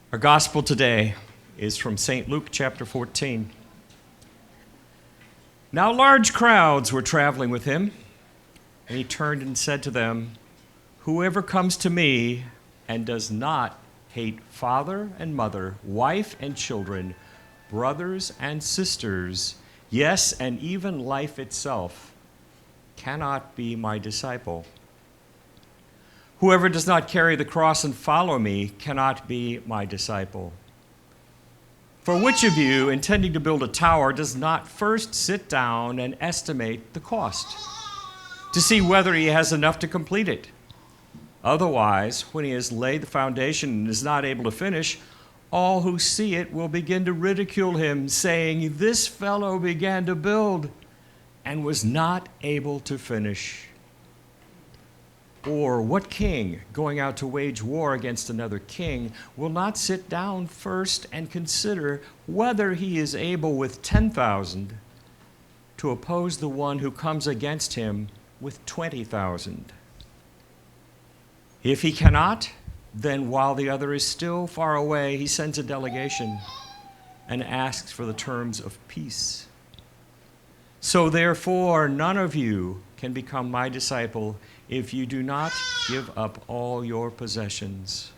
Our gospel today is from St. Luke chapter 14. Now large crowds were traveling with him, and he turned and said to them, "Whoever comes to me and does not hate father and mother, wife and children, brothers and sisters, yes, and even life itself, cannot be my disciple. Whoever does not carry the cross and follow me cannot be my disciple. For which of you, intending to build a tower, does not first sit down and estimate the cost, to see whether he has enough to complete it? Otherwise, when he has laid the foundation and is not able to finish, all who see it will begin to ridicule him, saying, 'This fellow began to build and was not able to finish.' Or what king, going out to wage war against another king, will not sit down first and consider whether he is able with 10,000 to oppose the one who comes against him with 20,000? If he cannot, then while the other is still far away, he sends a delegation and asks for the terms of peace. So therefore, none of you can become my disciple if you do not give up all your possessions."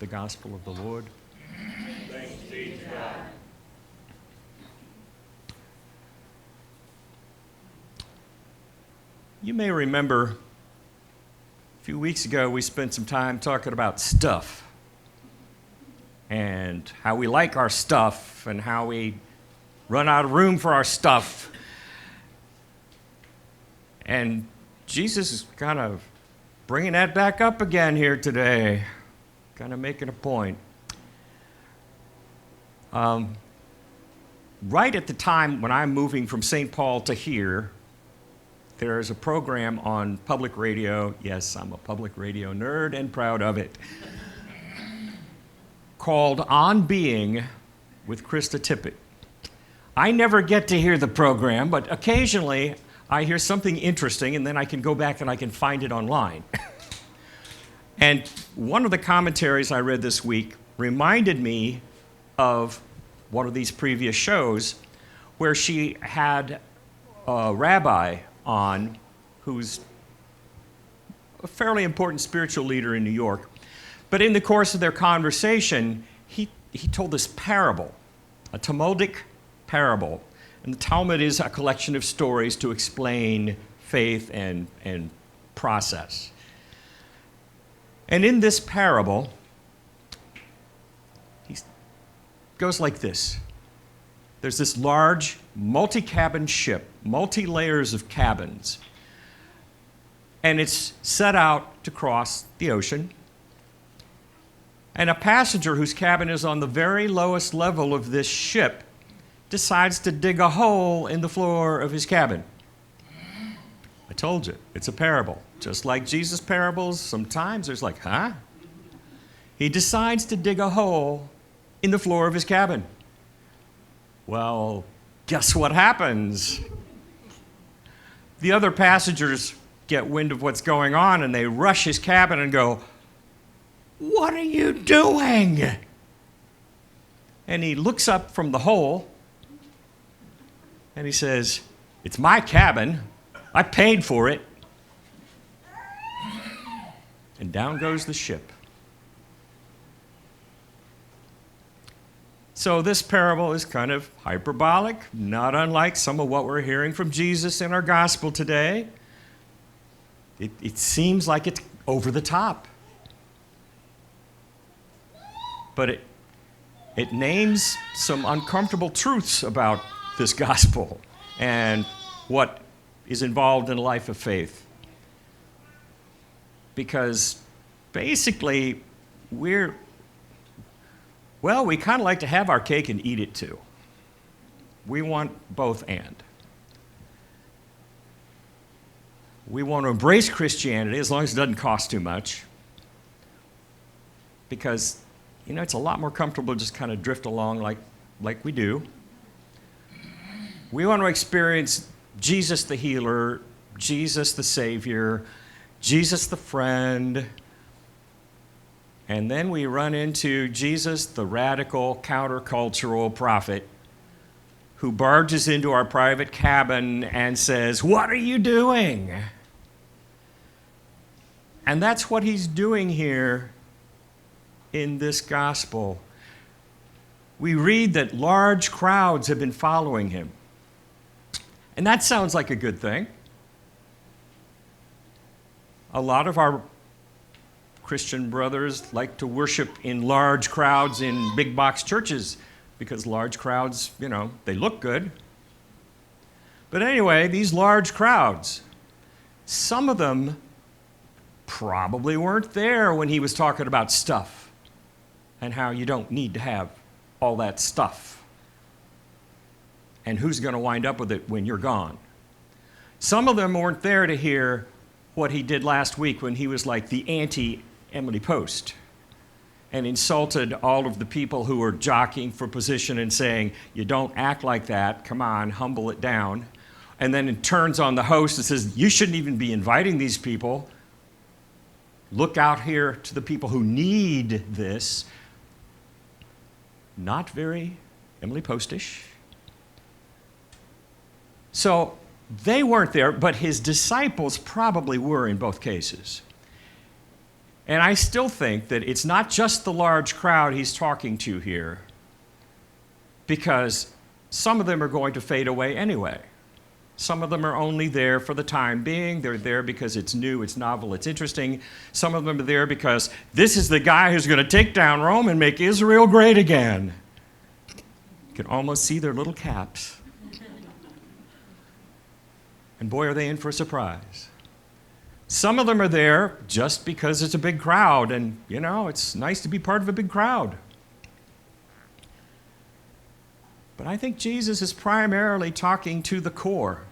The gospel of the Lord. Thanks be to God. You may remember a few weeks ago we spent some time talking about stuff and how we like our stuff and how we run out of room for our stuff. And Jesus is kind of bringing that back up again here today, kind of making a point. Right at the time when I'm moving from St. Paul to here, there is a program on public radio. Yes, I'm a public radio nerd and proud of it. Called On Being with Krista Tippett. I never get to hear the program, but occasionally I hear something interesting, and then I can go back and I can find it online. And one of the commentaries I read this week reminded me of one of these previous shows where she had a rabbi on who's a fairly important spiritual leader in New York. But in the course of their conversation, he told this parable, a Talmudic parable. And the Talmud is a collection of stories to explain faith and process. And in this parable, he goes like this. There's this large multi-cabin ship, multi-layers of cabins, and it's set out to cross the ocean. And a passenger whose cabin is on the very lowest level of this ship decides to dig a hole in the floor of his cabin. I told you, it's a parable. Just like Jesus' parables, sometimes there's like, huh? He decides to dig a hole in the floor of his cabin. Well, guess what happens? The other passengers get wind of what's going on, and they rush his cabin and go, "What are you doing?" And he looks up from the hole, and he says, "It's my cabin. I paid for it." And down goes the ship. So this parable is kind of hyperbolic, not unlike some of what we're hearing from Jesus in our gospel today. It seems like it's over the top. But it names some uncomfortable truths about this gospel and what is involved in a life of faith. Because basically, we kind of like to have our cake and eat it too. We want both and. We want to embrace Christianity as long as it doesn't cost too much. Because, it's a lot more comfortable to just kind of drift along like we do. We want to experience Jesus the healer, Jesus the Savior, Jesus the friend, And then we run into Jesus, the radical countercultural prophet, who barges into our private cabin and says, "What are you doing?" And that's what he's doing here in this gospel. We read that large crowds have been following him. And that sounds like a good thing. A lot of our Christian brothers like to worship in large crowds in big box churches because large crowds, they look good. But anyway, these large crowds, some of them probably weren't there when he was talking about stuff and how you don't need to have all that stuff and who's going to wind up with it when you're gone. Some of them weren't there to hear what he did last week when he was like the anti-Emily Post and insulted all of the people who were jockeying for position and saying, "You don't act like that, come on, humble it down." And then it turns on the host and says, "You shouldn't even be inviting these people. Look out here to the people who need this." Not very Emily Postish. So they weren't there, but his disciples probably were in both cases. And I still think that it's not just the large crowd he's talking to here, because some of them are going to fade away anyway. Some of them are only there for the time being. They're there because it's new, it's novel, it's interesting. Some of them are there because this is the guy who's going to take down Rome and make Israel great again. You can almost see their little caps. And boy, are they in for a surprise. Some of them are there just because it's a big crowd, and, it's nice to be part of a big crowd. But I think Jesus is primarily talking to the core,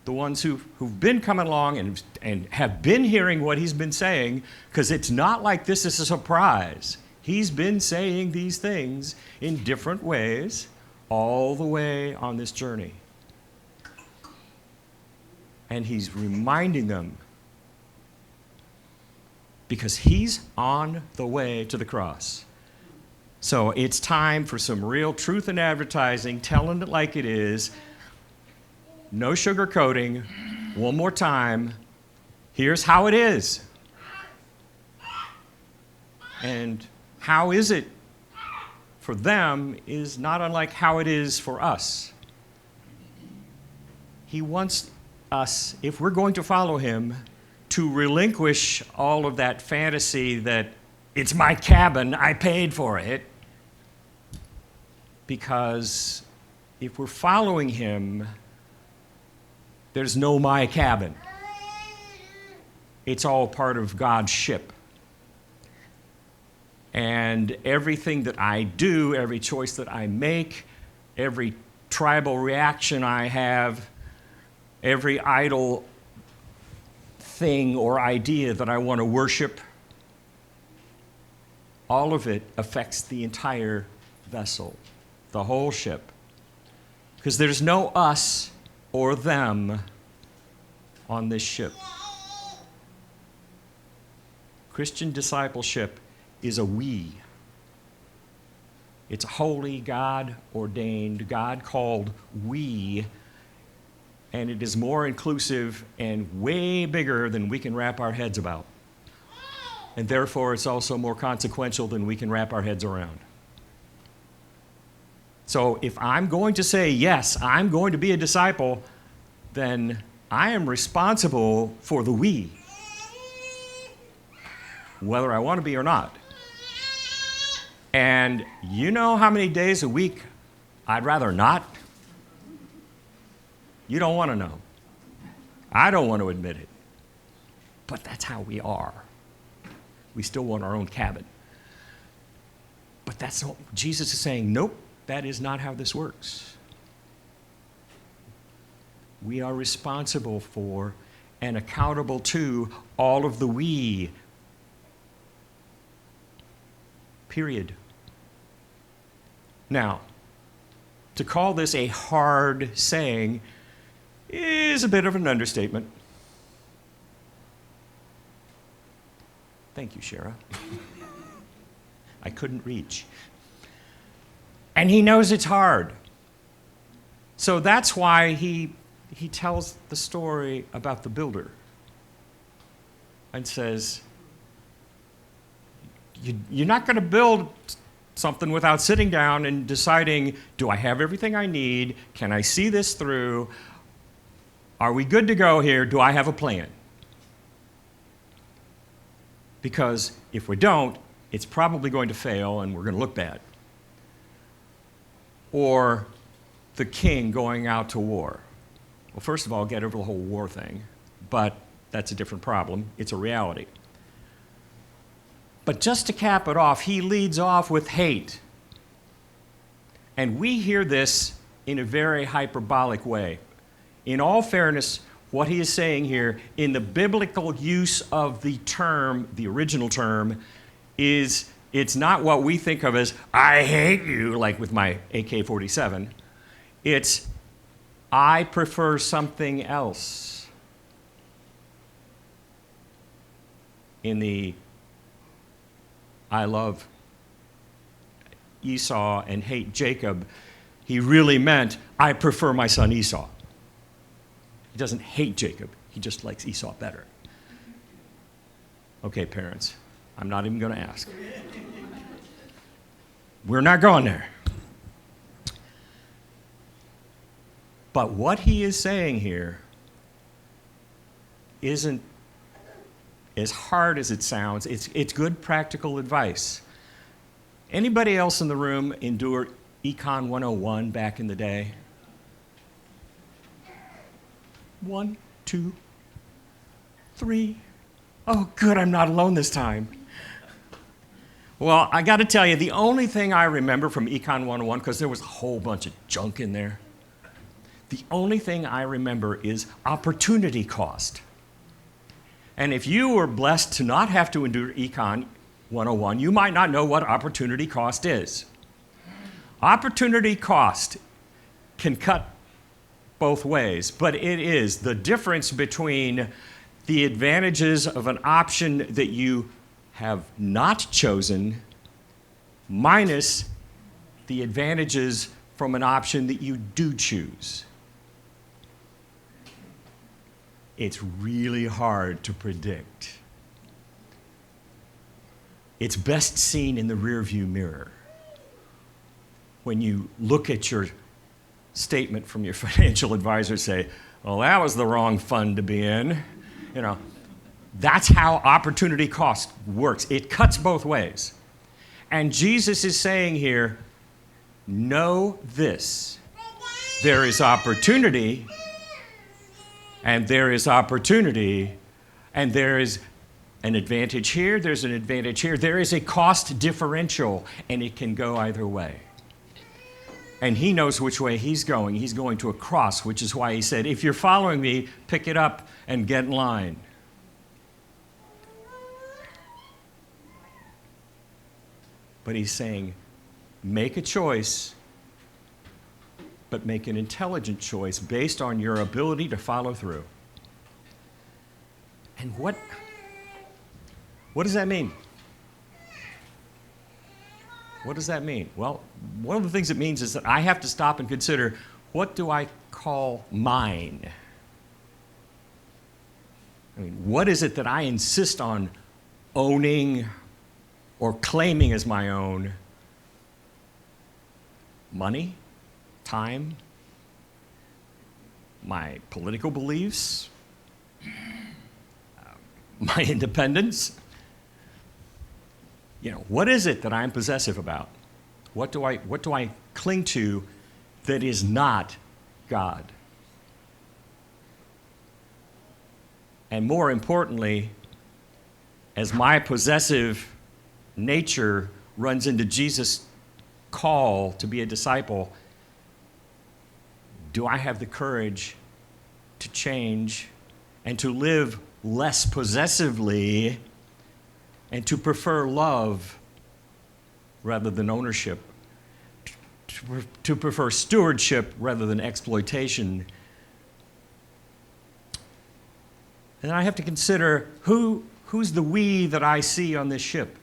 the ones who've been coming along and have been hearing what he's been saying, because it's not like this is a surprise. He's been saying these things in different ways all the way on this journey. And he's reminding them because he's on the way to the cross. So it's time for some real truth in advertising, telling it like it is. No sugarcoating. One more time. Here's how it is. And how is it for them is not unlike how it is for us. He wants us, if we're going to follow him, to relinquish all of that fantasy that it's my cabin, I paid for it. Because if we're following him, there's no my cabin. It's all part of God's ship. And everything that I do, every choice that I make, every tribal reaction I have, every idol thing or idea that I want to worship, all of it affects the entire vessel, the whole ship. Because there's no us or them on this ship. Christian discipleship is a we. It's a holy, God-ordained, God-called we, and it is more inclusive and way bigger than we can wrap our heads about. And therefore, it's also more consequential than we can wrap our heads around. So if I'm going to say, yes, I'm going to be a disciple, then I am responsible for the we, whether I want to be or not. And you know how many days a week I'd rather not? You don't want to know. I don't want to admit it. But that's how we are. We still want our own cabin. But that's what Jesus is saying, nope, that is not how this works. We are responsible for and accountable to all of the we. Period. Now, to call this a hard saying is a bit of an understatement. Thank you, Shara. I couldn't reach. And he knows it's hard. So that's why he tells the story about the builder and says, you're not going to build something without sitting down and deciding, do I have everything I need? Can I see this through? Are we good to go here? Do I have a plan? Because if we don't, it's probably going to fail and we're going to look bad. Or the king going out to war. Well, first of all, get over the whole war thing, but that's a different problem. It's a reality. But just to cap it off, he leads off with hate. And we hear this in a very hyperbolic way. In all fairness, what he is saying here, in the biblical use of the term, the original term, is it's not what we think of as, I hate you, like with my AK-47. It's, I prefer something else. In the I love Esau and hate Jacob, he really meant, I prefer my son Esau. He doesn't hate Jacob, he just likes Esau better. Okay, parents, I'm not even going to ask. We're not going there. But what he is saying here isn't as hard as it sounds. It's good practical advice. Anybody else in the room endure Econ 101 back in the day? 1, 2, 3. Oh, good, I'm not alone this time. Well, I got to tell you, the only thing I remember from Econ 101, because there was a whole bunch of junk in there, the only thing I remember is opportunity cost. And if you were blessed to not have to endure Econ 101, you might not know what opportunity cost is. Opportunity cost can cut both ways, but it is the difference between the advantages of an option that you have not chosen minus the advantages from an option that you do choose. It's really hard to predict. It's best seen in the rearview mirror. When you look at your statement from your financial advisor, say, well, that was the wrong fund to be in. You know, that's how opportunity cost works. It cuts both ways. And Jesus is saying here, know this. There is opportunity, and there is opportunity, and there is an advantage here, there's an advantage here. There is a cost differential, and it can go either way. And he knows which way he's going. He's going to a cross, which is why he said, if you're following me, pick it up and get in line. But he's saying, make a choice, but make an intelligent choice based on your ability to follow through. And what does that mean? What does that mean? Well, one of the things it means is that I have to stop and consider, what do I call mine? I mean, what is it that I insist on owning or claiming as my own? Money? Time? My political beliefs? My independence? You know, what is it that I'm possessive about? What do I cling to that is not God? And more importantly, as my possessive nature runs into Jesus' call to be a disciple, do I have the courage to change and to live less possessively and to prefer love rather than ownership, to prefer stewardship rather than exploitation? And I have to consider who's the we that I see on this ship.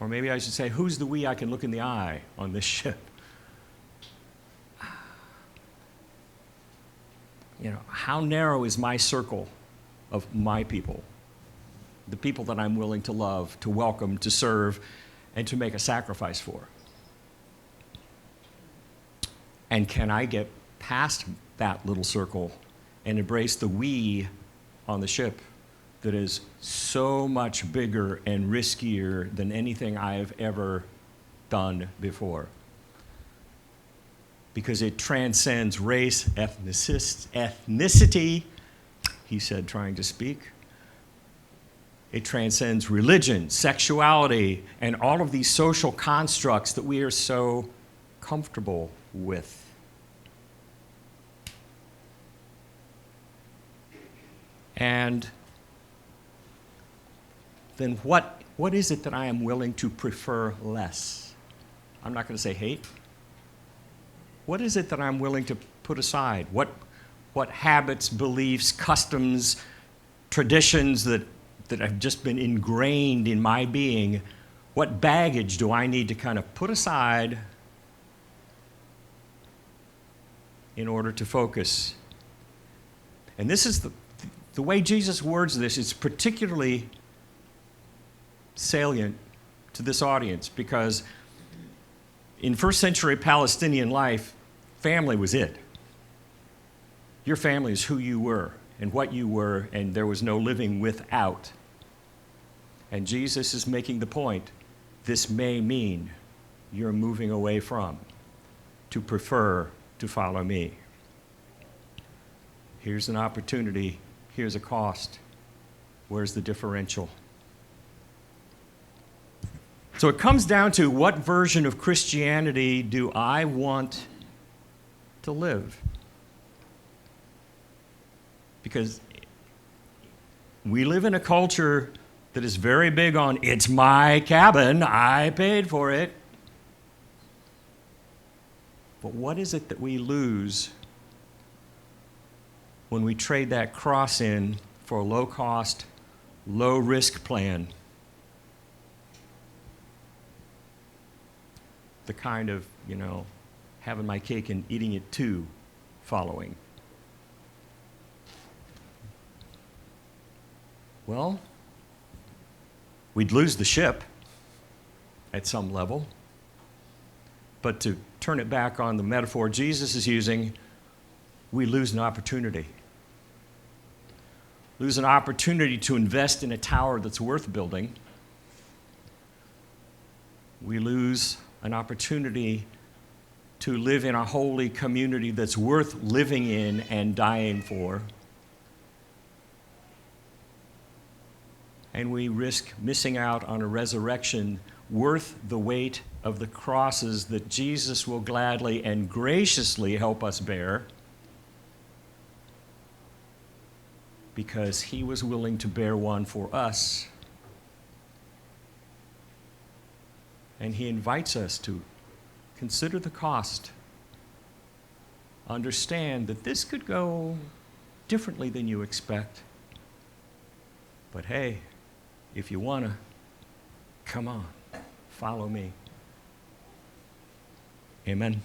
Or maybe I should say, who's the we I can look in the eye on this ship? How narrow is my circle of my people? The people that I'm willing to love, to welcome, to serve, and to make a sacrifice for. And can I get past that little circle and embrace the we on the ship that is so much bigger and riskier than anything I've ever done before? Because it transcends race, ethnicity, he said, trying to speak. It transcends religion, sexuality, and all of these social constructs that we are so comfortable with. And then what is it that I am willing to prefer less? I'm not going to say hate. What is it that I'm willing to put aside? What habits, beliefs, customs, traditions that have just been ingrained in my being, what baggage do I need to kind of put aside in order to focus? And this is the way Jesus words this is particularly salient to this audience, because in first century Palestinian life, family was it. Your family is who you were and what you were, and there was no living without. And Jesus is making the point, this may mean you're moving away from, to prefer to follow me. Here's an opportunity, here's a cost. Where's the differential? So it comes down to, what version of Christianity do I want to live? Because we live in a culture that is very big on, it's my cabin, I paid for it. But what is it that we lose when we trade that cross in for a low-cost, low-risk plan? The kind of, having my cake and eating it too following. Well, we'd lose the ship at some level. But to turn it back on the metaphor Jesus is using, we lose an opportunity. Lose an opportunity to invest in a tower that's worth building. We lose an opportunity to live in a holy community that's worth living in and dying for. And we risk missing out on a resurrection worth the weight of the crosses that Jesus will gladly and graciously help us bear, because he was willing to bear one for us. And he invites us to consider the cost. Understand that this could go differently than you expect. But hey, if you want to, come on, follow me. Amen.